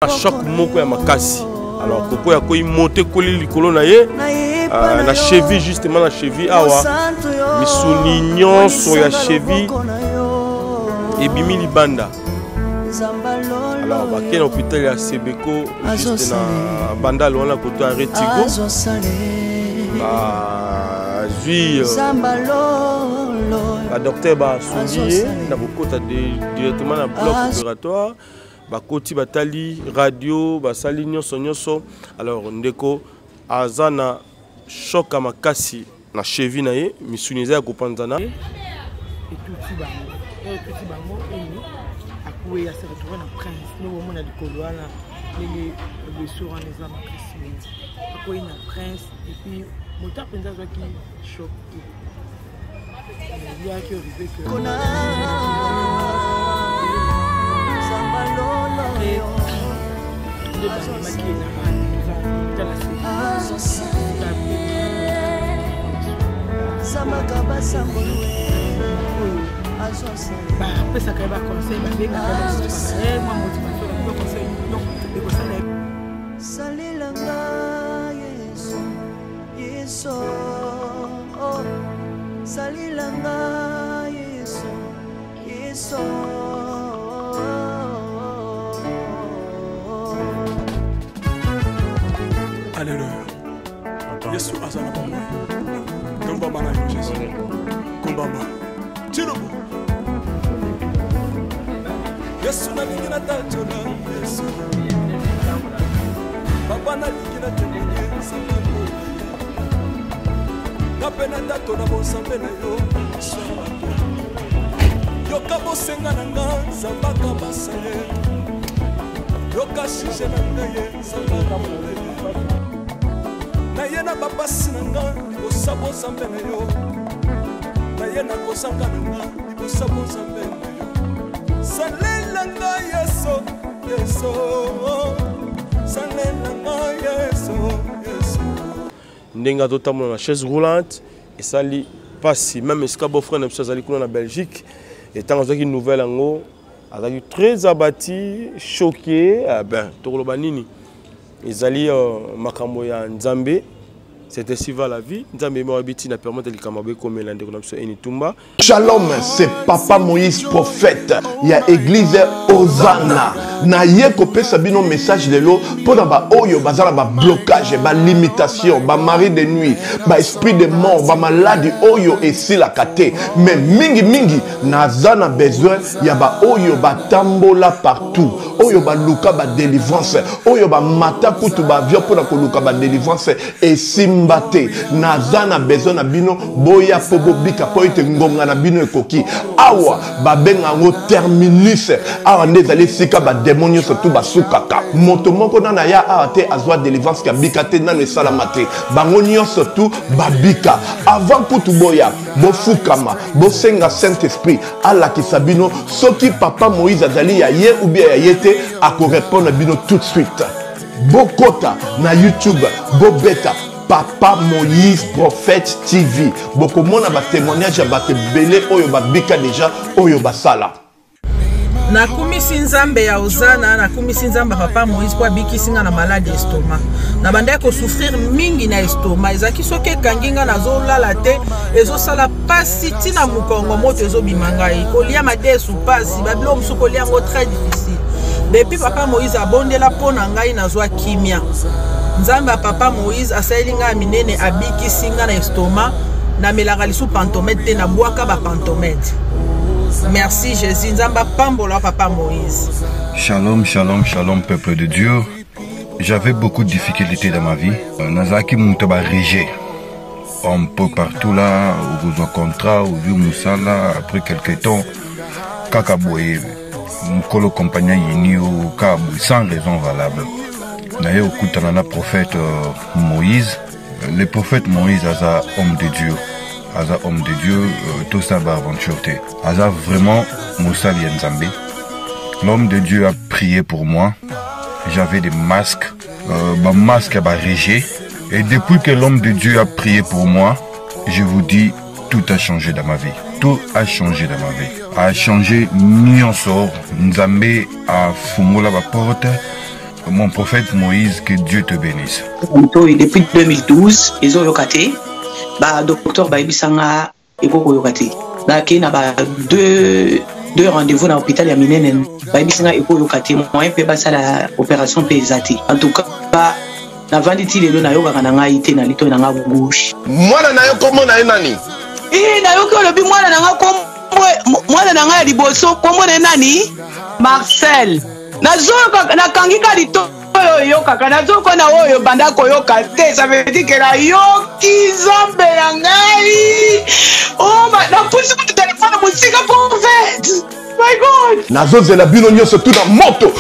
Un choc moko ya makasi. Alors koko ya koi monter koli likolo na ye na cheville justement la cheville awa misuni nyonso ya cheville et bimi libanda. Alors bakena hôpital ya Sebeko juste na banda lona koto ya Retigo. Zui la docteur ba soulier na kokota directement na bloc opératoire. Bakoti batali radio basali nyonso. Alors ndeko azana choc à makasi na cheville na ye misuniza ya kopanzana et tout bango akuwe ya se retrouver na prince no mona likolo wana les blessures en les makasi akuwe na prince et puis mota penza zaki choc il y a qui arrivé que Alléluia. Yesu azana bamwe. Komba mana yo Jésus. Komba ma. Tirobo. Yesu na lingina tajona Yesu. Papa na lingina tajona Yesu. Kapena tato na bosambe na yo. Yoka bosenga na nga zambaka basale. Yoka shishe na nga ye zambaka basale. Nayena papa sinanga bosabo zambe na yo nayena kosanga nanga bosabo zambe na yo salelanga yeso salelanga yeso ndenga totamona na chaise roulante et sali passi même esika beau frère na azali kuna na Belgique et tant azaki nouvelle ango azaki très abattu choqué ben tokoloba nini ezali makambo ya Nzambe. C'était si va la vie. Shalom, c'est Papa Moïse prophète. Il y a église Hosanna. Na ye kopé sabino message de l'eau pour ba oyo bazala ba blocage, ba limitation, ba mari de nuit, ba esprit de mort, ba maladie oyo et si la kate. Mais mingi na zana besoin ya ba oyo ba tambola partout. Oyo ba luka ba délivrance, oyo ba mata kutu ba vio pour na luka ba délivrance et simbate. Na zana besoin na bino boya pobo bika po ite ngonga na bino ekoki. Awa ba benga ngo terminus. Awa ndezali sika ba démonios surtout basukaka moto moko na ya ate azwa délivrance ka bikate na ne salamate bangonio surtout babika avant kutu boya bofukama bosenga Saint-Esprit ala kisabino soki Papa Moïse azali ya ye ou bien ya yete ako répondre bino tout de suite bokota na YouTube bobeta Papa Moïse prophète TV bokomona ba témoignage ba belé oyo babika déjà oyo basala. Nakumisi Nzambe ya Hosanna, nakumisi Nzambe Papa Moïse kwa bikisinga na maladie estomac. Na banda ko souffrir mingi na estomac. Ezaki soke kanginga na zo lala te, ezo sala pasi tina mukongo moto ezo bimanga e. Kolia mate sou pasi, babilo musu kolia ngo très difficile. Depuis Papa Moïse abondela pona ngai na zo kimia. Nzambe Papa Moïse asalinga minene abikisinga na estomac, na melaka lisu pantomètre na boaka ba pantomètre. Merci Jésus, Nzamba Pambola Papa Moïse. Shalom, shalom, shalom peuple de Dieu. J'avais beaucoup de difficultés dans ma vie. Nazaki Moutaba Régé. Un peu partout là, où vous en contrat, où vous Moussala, après quelques temps, Kakaboué, Mkolo compagnon Yini ou Kabou, sans raison valable. D'ailleurs, au Koutanana prophète Moïse, le prophète Moïse a homme de Dieu. Aza homme de Dieu, tout ça va aventure. Aza vraiment Moussa Nzambe. L'homme de Dieu a prié pour moi. J'avais des masques, masque à régé. Et depuis que l'homme de Dieu a prié pour moi, je vous dis, tout a changé dans ma vie. Tout a changé dans ma vie. A changé Nyonso. Nzambe a fumola la porte. mon prophète Moïse, que Dieu te bénisse. Depuis 2012, ils ont yokaté. Docteur Baibisanga Eko yokaté. Qui n'a pas deux rendez-vous dans l'hôpital à Minenen. Baibisanga Eko yokaté. Moi, je peux passer à l'opération Pesati. En tout cas, la venditi de l'ona yoga kananga ite na lito na gauche. Moi na yo comment na nani? Na yo ko lobi moi na nga comme moi na nga liboso comme nani? Marcel. Na kangi ka lito yo kaka na zo ko na oyo banda ko yo kate ça veut dire que la yo ki zombe ya ngai. Oh na pusi ku téléphone musika prophète. My God. Na zo zela bino nyonso tout dans moto.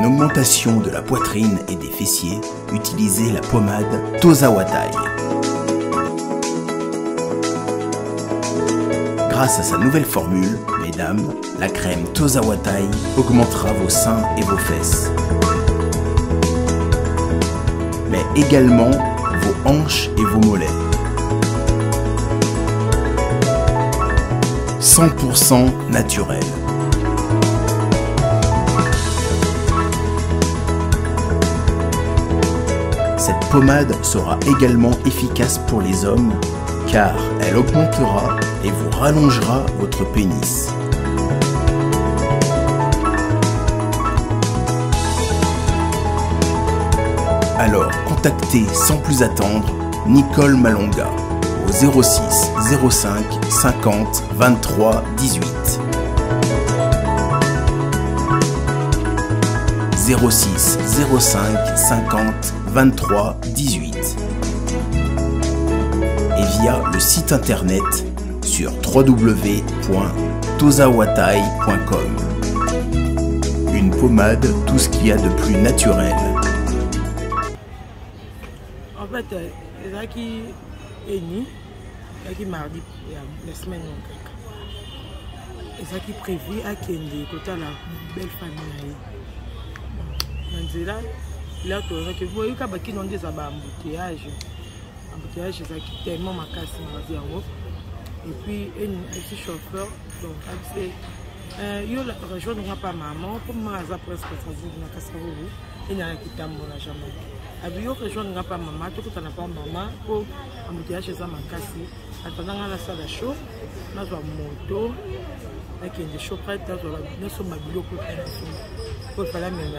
Augmentation de la poitrine et des fessiers, utilisez la pommade Tozawatai. Grâce à sa nouvelle formule, mesdames, la crème Tozawatai augmentera vos seins et vos fesses, mais également vos hanches et vos mollets. 100% naturel. Cette pommade sera également efficace pour les hommes car elle augmentera et vous rallongera votre pénis. Alors contactez sans plus attendre Nicole Malonga au 06 05 50 23 18. 06 05 50 23 18 et via le site internet sur www.tozawatai.com. Une pommade, tout ce qu'il y a de plus naturel. En fait, c'est ça qui est né, c'est ça qui mardi, la semaine et ça qui prévu à Kendi, côté la belle famille. Là, tu vois que vous voyez qu'il y a des embouteillages. Embouteillage, c'est tellement ma casse, on va dire. Et puis, un chauffeur, donc, c'est. Il y a rejoindre pas maman, pour moi, ça presque ça dit, il y a un qui t'a mon jamais. Il y a rejoindre pas maman, tout le temps, pas maman, pour embouteillage, c'est ma casse. Attendant la salle à chaud, on a une moto. Il y a des chaufferettes, nous sommes à Bilo pour faire la même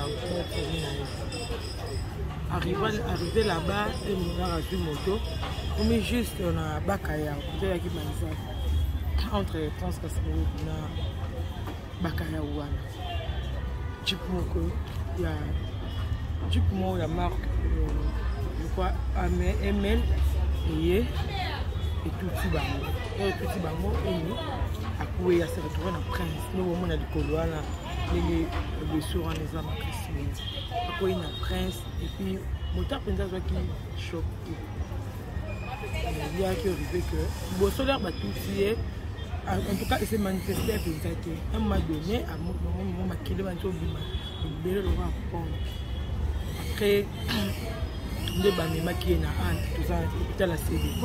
arrivé là-bas, on a vu moto. On met juste on a Bakaya, entre Transcassaro et Bakaya Ouana. Jeep Moko, il y a Jeep Moko, la marque, je crois, ML et tout petit bango. Et tout petit bango, et nous. À quoi il y a se retrouver dans Prince, nous on a du Coloana, les blessures en les âmes Christ. À quoi il y a Prince, et puis mon temps qui choque. Il y a qui arrivé que bon solaire va tout fier. En tout cas, il s'est manifesté à Pézaké. Un moment donné, à mon maquillé, il le après, deux bandes maquillées na Anne, tout ça, il y a la série.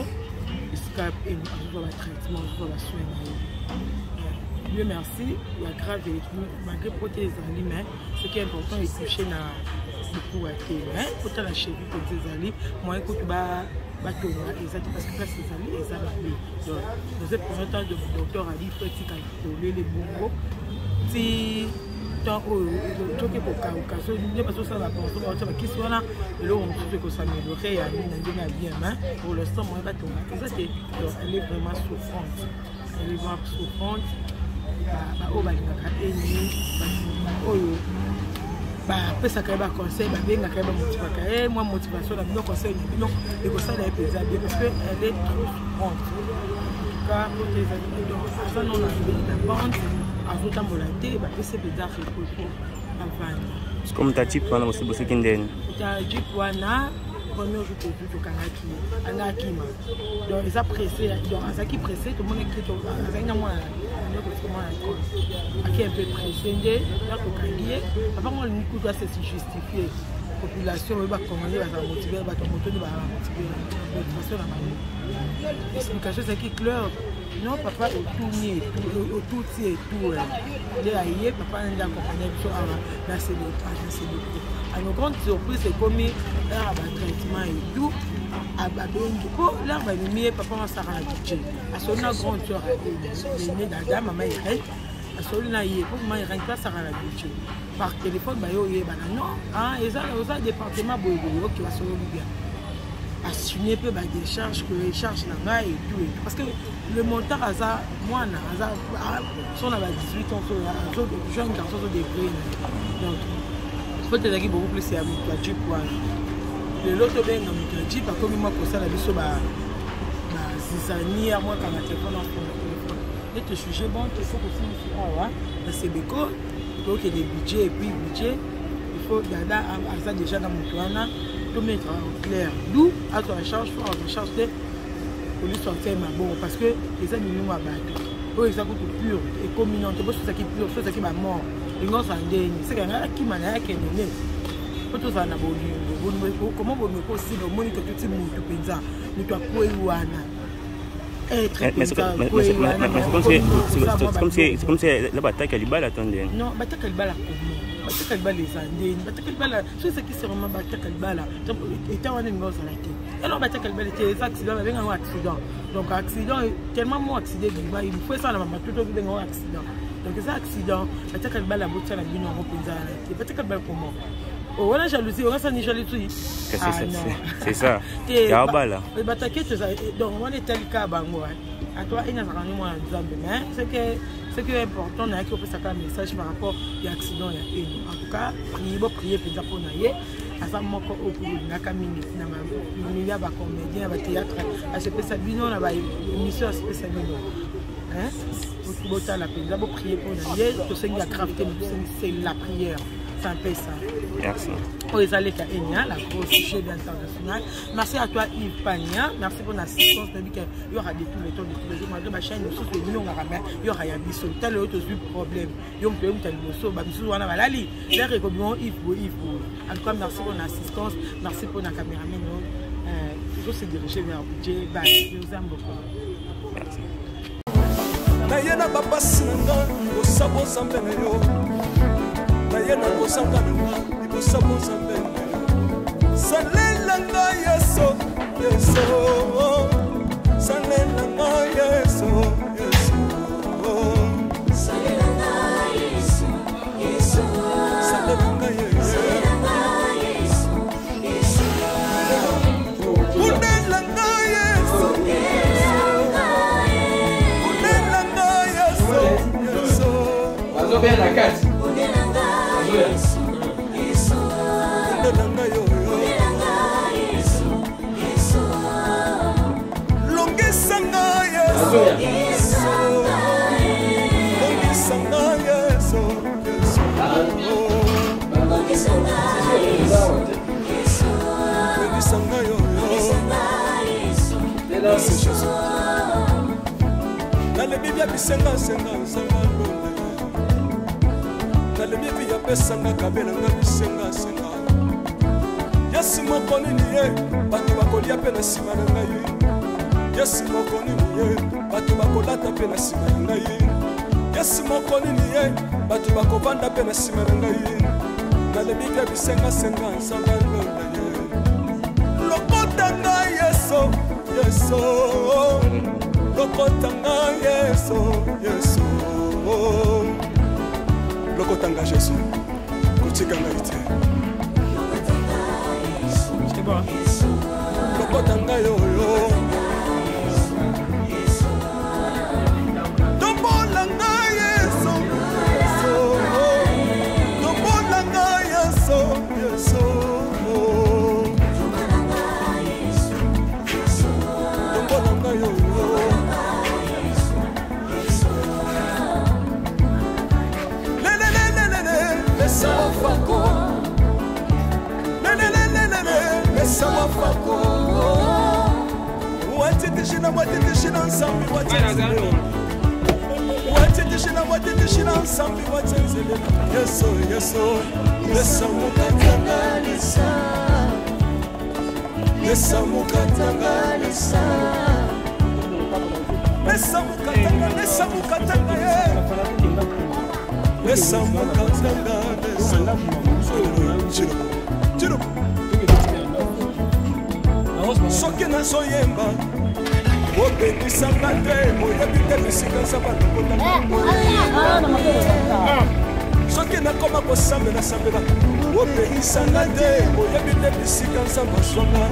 Il scape et nous avons le traitement, nous avons la soin. Dieu merci, la grave est malgré prothèse en lui-même, ce qui est important est touché beaucoup à terre. Quand la cheville comme ces alliés, moi écoute parce que place ces alliés et ça va bien. Donc dans ce premier temps de mon docteur a dit faut que les bonbons si tant au toque pour cas ne pas ça va penser ça va qui soit là et là on trouve que ça m'améliorer à bien pour l'instant moi pas tomber. Ça c'est elle est vraiment souffrante. Elle est vraiment souffrante. Bah balingaka eni pesaka ye baconseil babengaka ye bamotivaka ye mwa motivation na bino conseil na bino ekosala ye mpenza bien parce que elle est trop souffrante. En tout cas kote ezali aza nona abeli na bande azotambola te bapesi mpenza repoto avandi comme ta type wana boseki ndeni ta jip wana premier jour que tu kanaki anakima donc ils a pressé donc azaki pressé tout le monde écrit avec moi qui un peu pressé là pour kangier papa moi le coup doit se justifier population va commander va motiver va motiver va motiver motivation la manie explication c'est qui clair non papa au tourner au tout et tout les aïe papa n'a accompagné sur là c'est le à nos grandes surprises c'est comme là traitement et tout à babongi pour là va mieux papa on s'arrête à son grande sœur l'aîné d'Adam maman est à son là il pour moi il rentre pas s'arrête par téléphone bah yo non ah et ça aux département boyo qui va se bien assumer peu des charges que les charges là et tout parce que le montant à ça moi na ça son à 18 ans sur jeune garçon de débrouiller donc faut te dire beaucoup plus c'est avec toi tu quoi le lot bien dans tu pas comme moi pour ça la biso ba zizani à moi quand la téléphone en téléphone et te sujet bon il faut aussi ouais c'est béco donc il y a des budgets et puis budget il faut garder à ça déjà dans mon plan tout mettre en clair d'où à ton charge faut en charge de pour lui sortir ma bon parce que les amis nous abattent oh ça coûte pur et communante parce que ça qui pur ça qui va mort et non ça ndeni c'est quand qui m'a là qui n'est pas tout ça na bon comment vous me possible au monique tout monde tout penza nous toi quoi wana c'est comme si la bataille Kalibala attendait non bataille Kalibala bataille Kalibala les andeni bataille Kalibala c'est ce qui c'est vraiment bataille Kalibala étant on est dans la tête alors bataille Kalibala c'est accident avec un accident donc accident tellement mon accident il faut ça la maman tout au bout d'un accident donc ça accident bataille Kalibala botia la bino on penza la bataille Kalibala comment oh voilà jalousie on ça ni jalousie c'est ça Kalibala bataille donc on est tel cas bango à toi il n'y a rien de moins mais c'est que important n'a que ça un message par rapport à l'accident en tout cas prier pour naïe à ça mon au pour na kamini na il y a ba comédien ba théâtre à ce que ça bino na ba émission spéciale hein pour botter la peine d'abord prier pour naïe to c'est la crafter c'est la prière c'est un peu ça. Merci. Pour les allées Kenya, la grosse sujet international. Merci à toi Yves Pagna. Merci pour l'assistance. Il y aura de tous les temps, de tous les jours. Malgré ma chaîne, il y aura un bisou. Tel autre problème. Il y a un problème, tel bisou. Bisou, on a malali. Les recommandations Yves. En tout cas, merci pour l'assistance. Merci pour la caméraman. Je se diriger vers budget. Je vous aime beaucoup. Merci. Nayena papa sinanga osabo sambeno nayena kosanga na osabo sambeno salela nga yeso yeso salela nga yeso yeso salela nga yeso yeso salela nga yeso yeso unela nga yeso bien la carte. Le bibi ya pesanga kabela nga bisenga senga yesi moko nini ye bato bakolia pe na nsima na ngai yesi moko nini ye bato bakolata pe na nsima na ngai yesi moko nini ye bato bakovanda pe na nsima na ngai nalebika bisengasenga nsamba londa ye lokotanga yeso yeso lokotanga yeso yeso lokotanga Jésus kotikanga ite lokotanga yoyo tombolanga yeso tombolanga yeso yeso tombolanga yoyo Besawafako Besawafako Watitishina nsambi watenzele Watitishina nsambi watenzele Yeso yeso Besamukatangalisa Besamukatangalisa Besamukatangalisa soki nazoyemba obetisanga te moyebi te bisika nzambe soki nakoma kosambela obetisanga te moyebi te bisika nzambe azwanga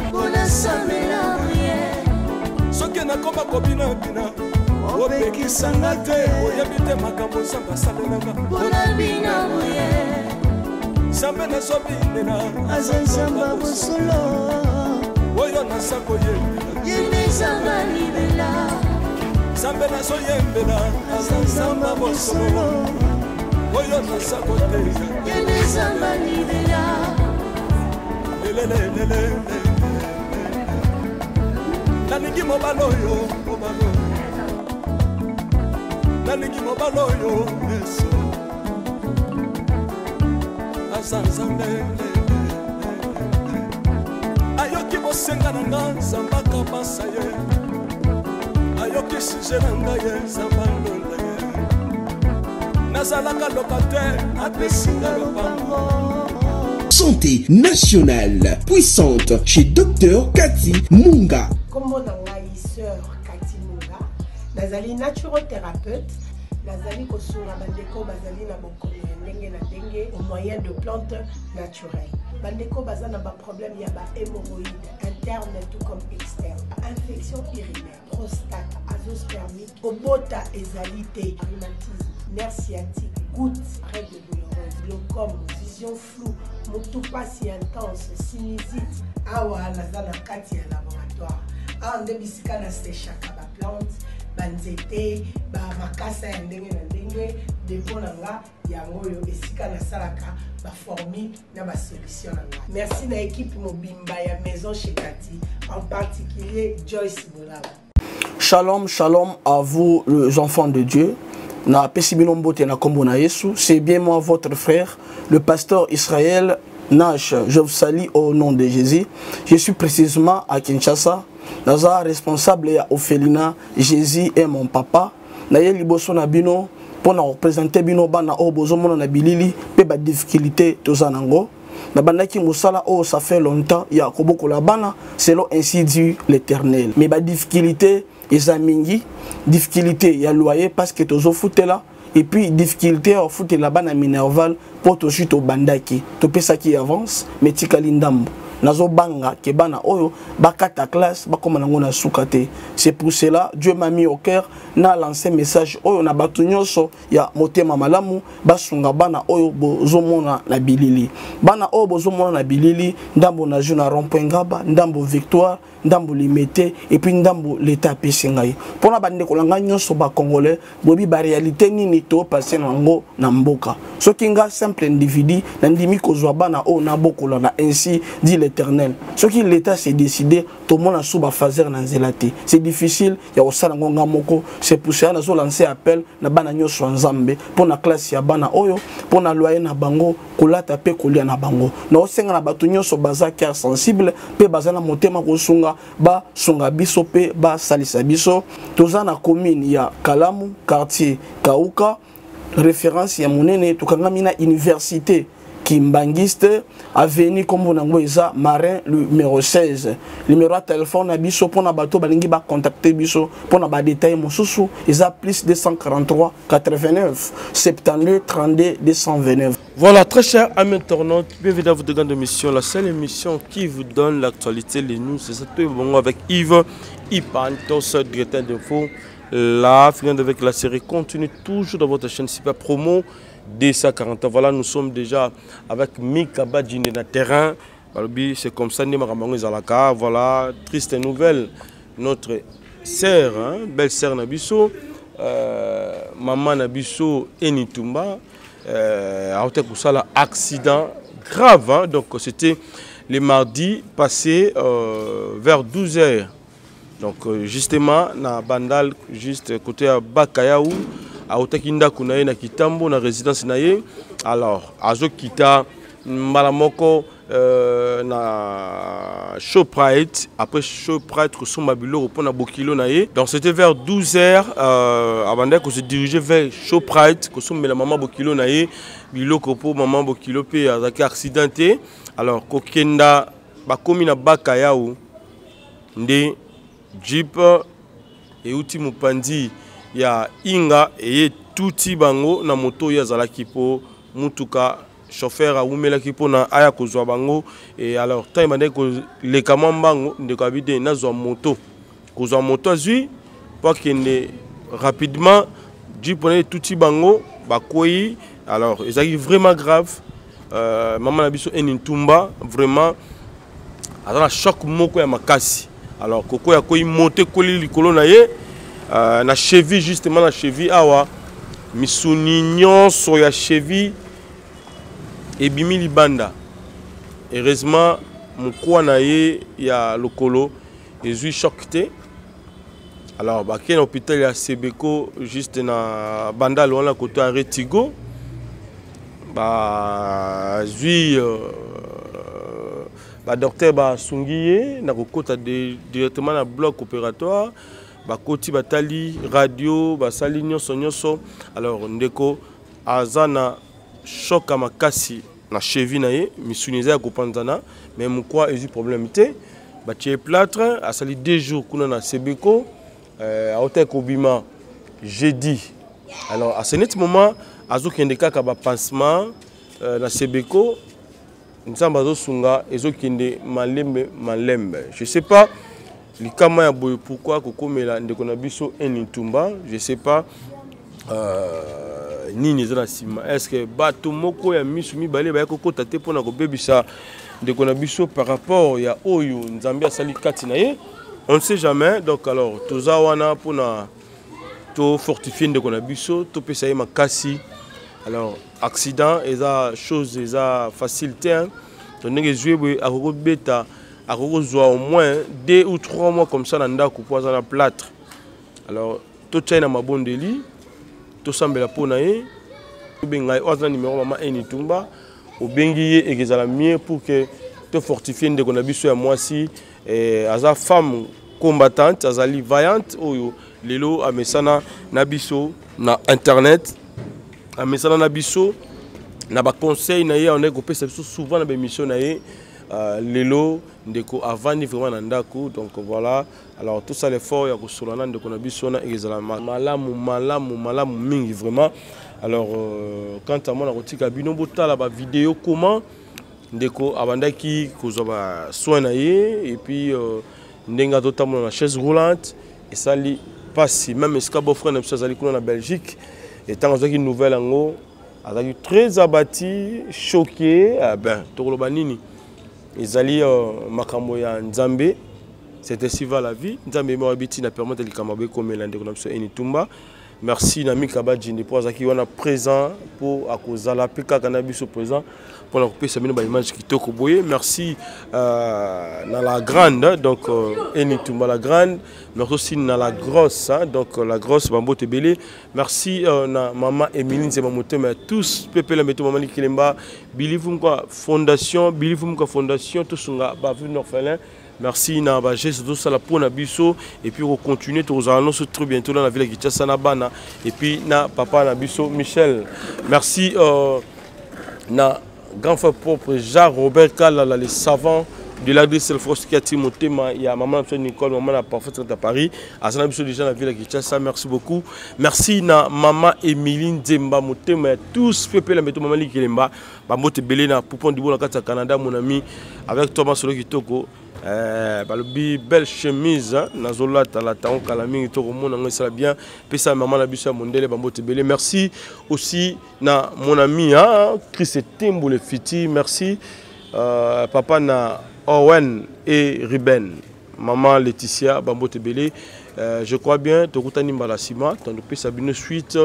soki nakoma kobinabina opekisanga te oyebi te makambo nzambe asalelanga nzambe nazobinela aza nzambe bosolo oyo naza koyembela nzambe nazoyembela aza nzambe bosolo oyo naza koteya nalingi mobala oyo nalingi mobala oyo yesu aza nzambe ayoki bosenga na nga nzambe akabasa ye ayoki suje na ngai ye nzambe alonda ye nazalaka lokatere apesinga lopango. Santé nationale puissante chez Dr Cathy Munga. Comment sœur Cathy Munga, nazali naturothérapeute, nazali kosunga bandeko bazali na bokono ndenge na ndenge au moyen de plantes naturelles. Bandeko bazana ba problème ya ba hémorroïdes interne tout comme externe, infection urinaire, prostate, azoospermique, obota ezalité, rhumatisme, nerf sciatique, gouttes, règles douloureuses, glaucome, vision floue, motopathie intense, sinusite. Awa nazana kati ya laboratoire. Awa nde bisika na séchaka ba plante, banzete, ba makasa ya ndenge na ndenge, depo na nga yango yo esika na salaka ba formi na ba solution na nga. Merci na équipe mobimba ya maison chez Cathy, en particulier Joyce Bolaba. Shalom, shalom à vous les enfants de Dieu. Na Pesibinombote na Kombo na Yesu, c'est bien moi votre frère, le pasteur Israël Nash. Je vous salue au nom de Jésus. Je suis précisément à Kinshasa. Naza responsable ya Ophelina, Jésus est mon papa. Naye liboso na bino pour na représenter bino bana o bozomona na bilili pe ba difficulté tozanango. Na bandaki musala o ça fait longtemps ya koboko la bana selon ainsi dit l'Éternel. Mais ba difficulté ezamingi, difficulté ya loyer parce que tozo foutela et puis difficulté à foutre la bana minerval pour to chute au bandaki. To pesa qui avance mais tikali ndambo. Nazo banga ke bana oyo bakata classe bakoma nango na sukate. C'est pour cela Dieu m'a mis au cœur na lancé message oyo na batu nyonso ya motema malamu basunga bana oyo bozomona na bilili. Bana oyo bozomona na bilili ndambo na juna rond-point Ngaba, ndambo Victoire, ndambo Limete et puis ndambo l'état pesingai. Pona bande kolanga nyonso ba congolais bobi ba réalité nini to passer nango na mboka. Soki nga simple individu na ndimi kozwa bana oyo na bokola na ainsi dit l'Éternel. Ce qui l'État s'est décidé, tout le monde a sous fazer na zelati. C'est difficile, il y a aussi ngonga moko. C'est pour ça que nous lancé appel na bana nyoso nzambe pour na classe ya bana oyo, pour na loyer na bango, kolata pe kolia na bango. Na osenga na batu nyoso baza cœur sensible, pe baza na motema ko sunga ba sunga biso pe ba salisa biso. Toza na commune ya Kalamu, quartier Kauka, référence ya monene tukanga mina université Kimbangiste, avenue Kombonango Eza, Marin, numéro 16. Numéro de téléphone, Abisso, pour na bateau, balingi ba contacter Bisso, pour na ba détail, mon sous, Eza plus 243 89 72 32 229. Voilà, très chers amis internautes, bienvenue dans votre grande émission, la seule émission qui vous donne l'actualité, les news, c'est ça, tout bon avec Yves Ipantos, directeur d'info. La finale avec la série continue toujours dans votre chaîne Super Promo D140. Voilà, nous sommes déjà avec Mika Badjine dans le terrain. C'est comme ça, voilà, triste nouvelle. Notre sœur, belle sœur Nabiso, maman Nabiso Enitumba, a été pour ça l'accident grave. Donc c'était le mardi passé vers 12 h. Donc justement, na bandal juste côté à Bakayaou, à Otakinda Kunaye na Kitambo na résidence naye. Alors azo kita Malamoko na Shoprite, après Shoprite ressemble à Bilo pour na Bokilo naye. Donc c'était vers 12 h avant qu'on se dirigeait vers Shoprite, que sommes la maman Bokilo naye, Bilo kopo maman Bokilo pe azaki accidenté. Alors kokenda bakomi na Bakayaou ndé Jeep et outi mupandi ya inga et touti bango na moto ya zalaki po mutuka chauffeur a umelaki po na aya kozwa bango et alors time ande ko le kamambango ndeko abide na zwa moto kozwa moto azui pour kende rapidement Jeep on touti bango bakoyi alors ezaki vraiment grave maman na biso Enitumba vraiment azana choc moko ya makasi. Alors, Koko a koyi monté koli likolo na ye na cheville justement na cheville awa misuni nyonso ya cheville ebimi libanda. Heureusement mukwa na ye ya lokolo ezui choc te. Alors baki na hôpital ya Sebeko juste na banda lola côté arrêt Tigo ba zui ba docteur ba sungiye na kokota directement na bloc opératoire ba koti batali radio ba sali nyonso. Alors ndeko azana choc makasi na cheville na ye misuniza ya kopanzana mais mukwa ezi problème te ba tie plâtre a sali 2 jours kuna na Sebeko a hôtel Kobima jeudi. Alors à ce net moment azokende kaka ba pansement na Sebeko. Sunga ezokinde malembe. Je sais pas likama ya boye pourquoi kokomela ndeko na biso Enitumba, je sais pas nini zana sima. Est-ce que bato moko ya misu mibale ba kokota te pona ko bebisa ndeko na biso par rapport ya oyo Nzambe asali kati na ye? On ne sait jamais. Donc alors toza wana pona to fortifier ndeko na biso to pesa ye makasi. Alors accident eza chose eza facilité hein. Donc nge jouer a ko beta a ko au moins 2 ou 3 mois comme ça na ndako pour na plâtre. Alors to tchaina mabondeli to sambela pona ye benga oza numéro maman Enitumba o bengi ye ekezala mieux pour que to fortifier ndeko na biso ya mwasi aza femme combattante azali vaillante oyo lelo amesana na biso na internet. A mesana na biso na ba conseil na ye on est gopé souvent na ba émission na ye lelo ndeko avani vraiment na ndako. Donc voilà, alors tout ça l'effort ya kosolana ndeko na biso na ezala malamu mingi vraiment. Alors quand à moi na kotika bino botala ba vidéo comment ndeko abandaki kozwa ba soin na ye et puis ndenga totamona na chaise roulante et ça li passe même esca beau frère na biso azali kuna na Belgique. Et tant que une nouvelle ango, elle très abattu, choqué. Ben, Tokolobanini, ils allaient makambo ya Nzambe. C'était si va la vie. Nzambe m'a habité na permettre les Kamabe comme l'un des Enitumba. Merci Nami Kabadjine pour ça qui on a présent pour akozala peka cannabis au présent pour la couper ça ba image qui toko boye. Merci dans la grande donc Enitumba la grande, merci aussi dans la grosse hein, donc la grosse Bambo Tebele. Merci na maman Emeline Zemamote mais tous pepe la meto maman Kilemba Bilivumka fondation tout sunga ba vu orphelin. Merci na ba geste tout ça la pour na biso et puis on continue tous annoncer très bientôt dans la ville de Kinshasa na bana et puis na papa na biso Michel. Merci na grand frère propre Jean-Robert Kalala, les savants de l'adresse Frost qui a Timothée, il y a maman Nicole, maman la parfaite à Paris, à Sana Bissou déjà la ville de Kinshasa, merci beaucoup. Merci na maman Emeline Zemba Motema, tous peuple la méthode maman Likelemba, Bamote Belena, Poupon du Bonakata Canada, mon ami, avec Thomas Solo Kitoko. Belle chemise, Nazola, Talataon, Kalami, Toko, mon ça bien. Pesa maman la Bissou Mondele, Bamote Belé. Merci aussi na mon ami, Chris Timbo le Fiti, merci. Papa na Owen et Ruben, maman Laetitia, Bambote Belé, je crois bien, Tokutani Malasima, tu as sabine suite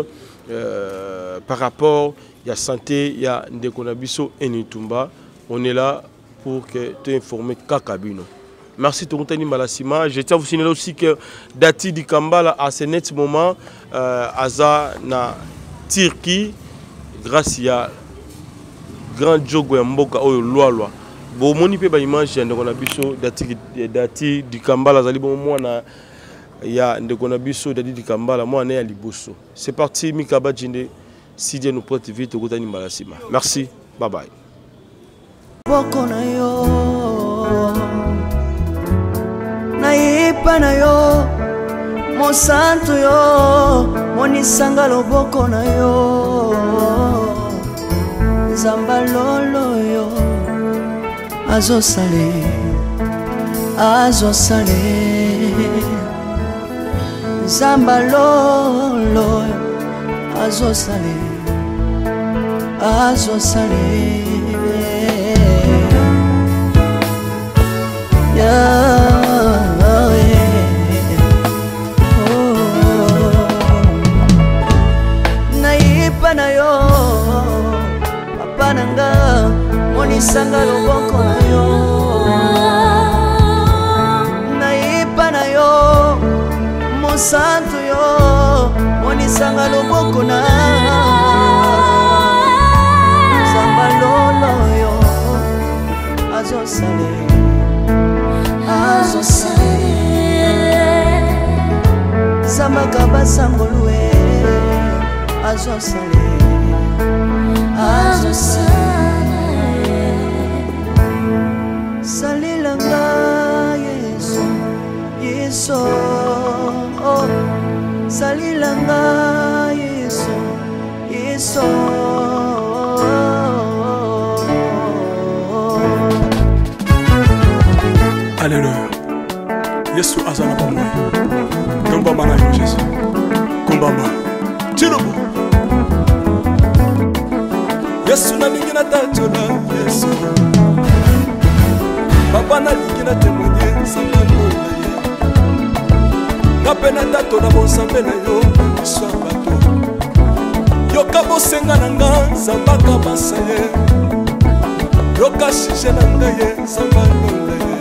par rapport à la santé, il y a Ndekonabiso et Nitumba. On est là pour que tu informes Kakabino. Merci Tokutani Malasima. Je tiens à vous signaler aussi que Dati Dikambala à ce net moment, Aza na Turquie, grâce à grand jogo mboka oyo lwa bo moni pe ba image ndeko na biso dati Dikambala zali bon mwana ya ndeko na biso dati Dikambala mwana ya liboso. C'est parti Mikaba Jinde si Dieu nous prête vite okutani Malasima. Merci, bye bye. Boko na yo na ipa na yo mo santo yo moni sangalo boko na yo Zambalolo yo Azo sale Zambalolo Azo sale Naipa na yo Pananga monisanga loboko na yo naipa na yo mosantu yo monisanga loboko na Zambalolo yo Azo sale Zamaka sangolwe Azo sale Salilanga Yesu Yesu Salilanga Yesu Yesu Alléluia Yesu azana bomwe Kombamba na yo Jésus Kombamba Tilobo Yesu na lingina tatola Yesu Papa na lingina témoigner Sambalo na ye Napena tatola bonsambe na yo Iswa bato Yoka bosenga na nga Zambaka basa ye Yoka shije na nga ye Sambalo na ye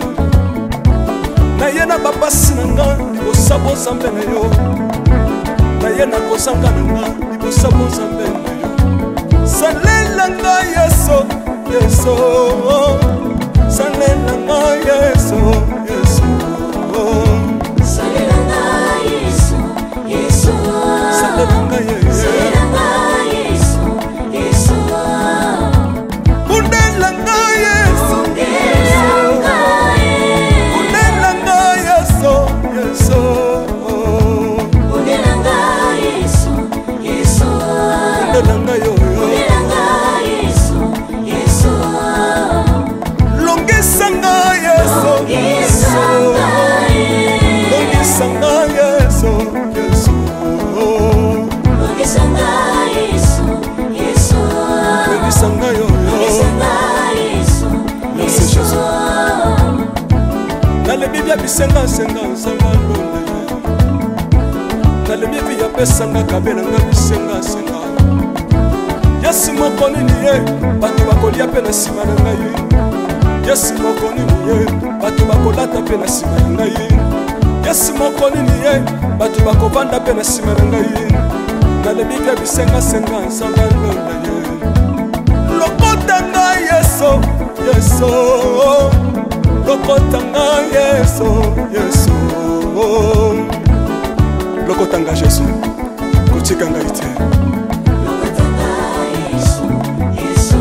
Na ye na babasi na nga Libosa bonsambe na yo Na ye na kosanga na nga Libosa bonsambe na yo Salelanga Yesu, Yesu Salelanga Yesu, Yesu Salelanga Yesu, Yesu Salelanga Yesu, Yesu Undelanga Yesu, Undelanga Yesu, Yesu Undelanga Yesu, Yesu Undelanga Yesu Bisenga senga sanga lole Nale bibi ya pesanga kabela nga bisenga senga Yesu mokoni niye Batu bakolia pe na sima na ngai Yesu mokoni niye Batu bakolata pe na sima na ngai Yesu mokoni niye Batu bakovanda pe na sima na ngai Nale bibi ya bisenga senga sanga lole Lokota nga Yesu Yesu Lokotanga Yesu, Yesu Lokotanga Yesu, Kochikanga ite Lokotanga Yesu, Yesu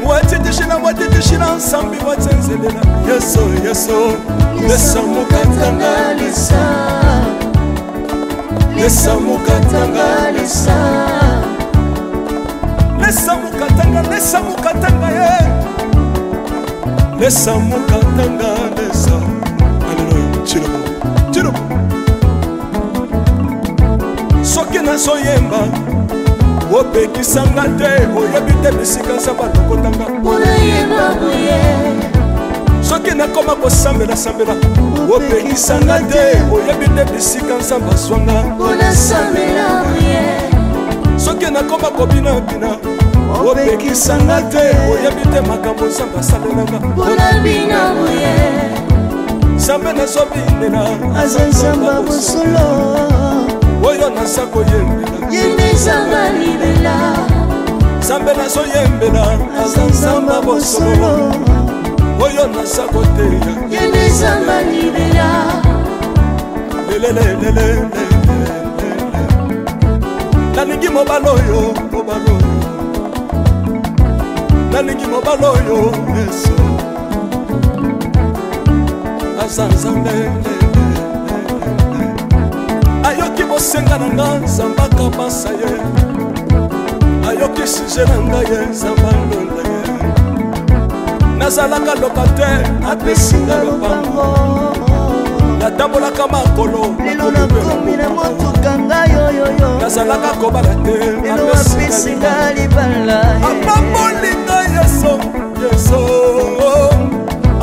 watitishina watitishina nsambi watsenzelela yeso yeso lesa mukatanga lesa lesa mukatanga lesa lesa mukatanga ye lesa mukatanga lesa aleluya chilo soki nazoyemba opekisanga te oyebi te bisika nzambe alokotanga soki nakoma kosambela opekisanga te oyebi te bisika nzambe azwanga soki nakoma kobinabina opekisanga te oyebi te makambo nzambe asalelanga nzambe nazobinela aza nzambe bosolo oyo naza koyembela yende nzambe libela nzambe nazoyembela aza nzambe bosolo oyo naza koteya yende nzambe libela nalingi mobala oyo nalingi mobala oyo yesu aza nzambe ayoki bosenga na nga nzambe akabasa ye ayoki suje na ngai ye nzambe alonda ye nazalaka lokater apesinga lopango natambolaka makolo lelo nakomi na motuka ngai oyoyo nazalaka kobala te lelo apesinga libala apambolinga yeso yeso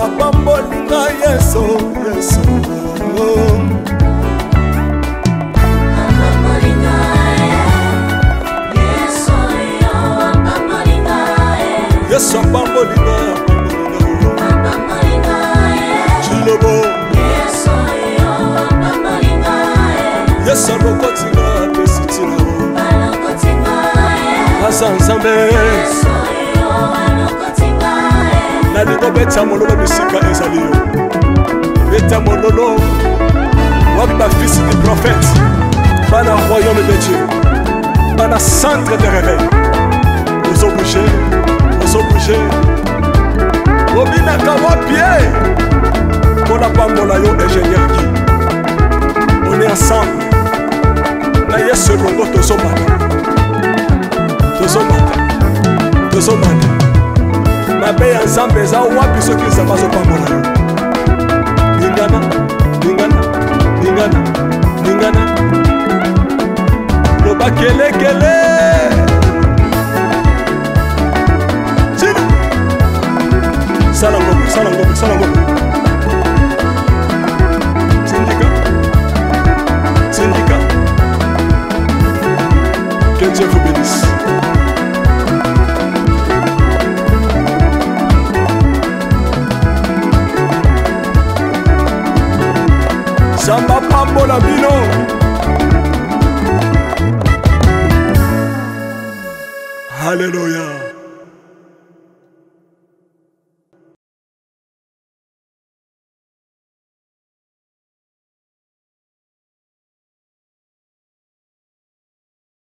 apambolinga yeso yeso yesu apambolinga chilobo yesu alokotinga apesitina aza nzambe nalingo beta mololo bisika ezali yo beta mololo wapi bafisi du prophète bana royaume de dieu bana centre de réveil ozobouge obinaka wapie mpona pambola yo ingénieur ki on est ensemble na yesu elongo tozomata mabe ya nzambe eza wapi soki nzambe azopambola yo lingana loba kelekele Sala ngombe. Syndicat. Que Dieu vous bénisse. Samba pambola bino.